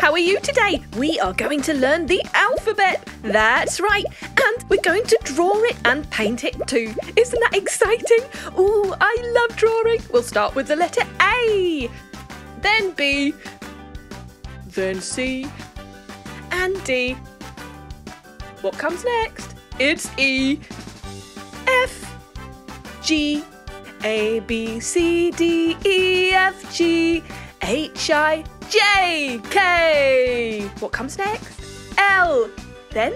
how are you today? We are going to learn the alphabet. That's right. And we're going to draw it and paint it too. Isn't that exciting? Ooh, I love drawing. We'll start with the letter A, then B, then C, and D. What comes next? It's E, F, G, A, B, C, D, E, F, G, H, I, J, K. What comes next? L, then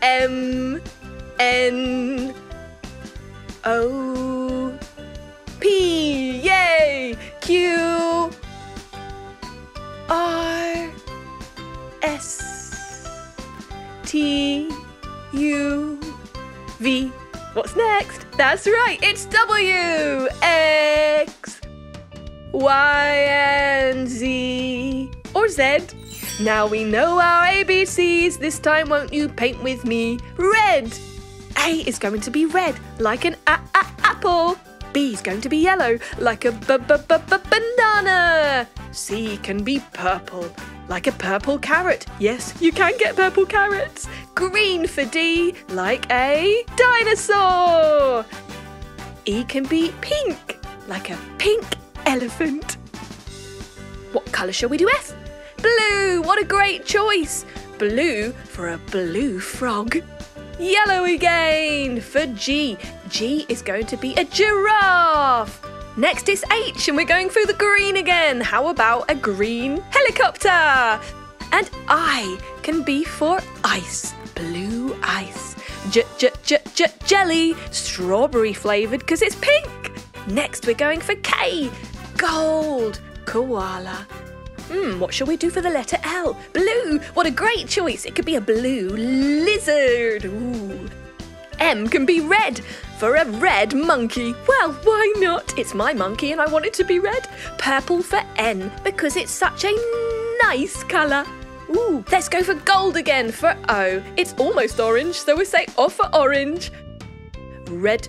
M, N, O, P, yay! Q, R, S, T, U, V. What's next? That's right, it's W, X, Y, and Z, or Z. Now we know our ABCs. This time won't you paint with me? Red. A is going to be red, like an apple. B is going to be yellow, like a banana. C can be purple, like a purple carrot. Yes, you can get purple carrots. Green for D, like a dinosaur. E can be pink, like a pink elephant. What colour shall we do F? Blue, what a great choice. Blue for a blue frog. Yellow again for G. G is going to be a giraffe. Next is H and we're going through the green again. How about a green helicopter? And I can be for ice. Blue ice. Jelly. Strawberry flavoured because it's pink. Next we're going for K. Gold. Koala. What shall we do for the letter L? Blue. What a great choice. It could be a blue lizard. Ooh. M can be red for a red monkey. Well, why not? It's my monkey and I want it to be red. Purple for N because it's such a nice colour. Ooh, let's go for gold again for O. It's almost orange, so we say O for orange. Red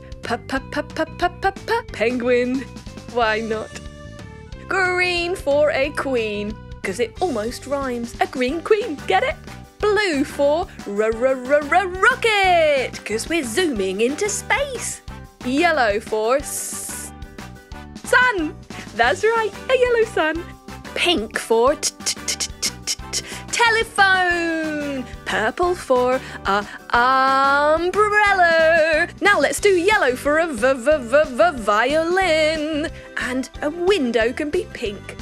penguin. Why not? Green for a queen, because it almost rhymes. A green queen, get it? Blue for rocket, because we're zooming into space. Yellow for sun. That's right, a yellow sun. Pink for telephone. Purple for umbrella. Now let's do yellow for a violin. And a window can be pink.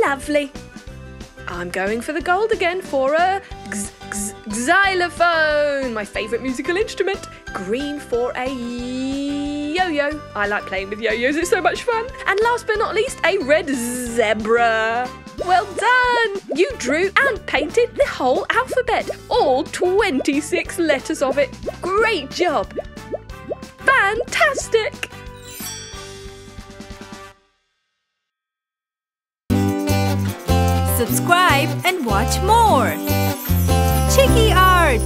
Lovely. I'm going for the gold again for a xylophone, my favourite musical instrument. Green for a yo-yo. I like playing with yo-yos, it's so much fun. And last but not least, a red zebra. Well done! You drew and painted the whole alphabet, all 26 letters of it. Great job! Fantastic! Subscribe and watch more. Chiki Art!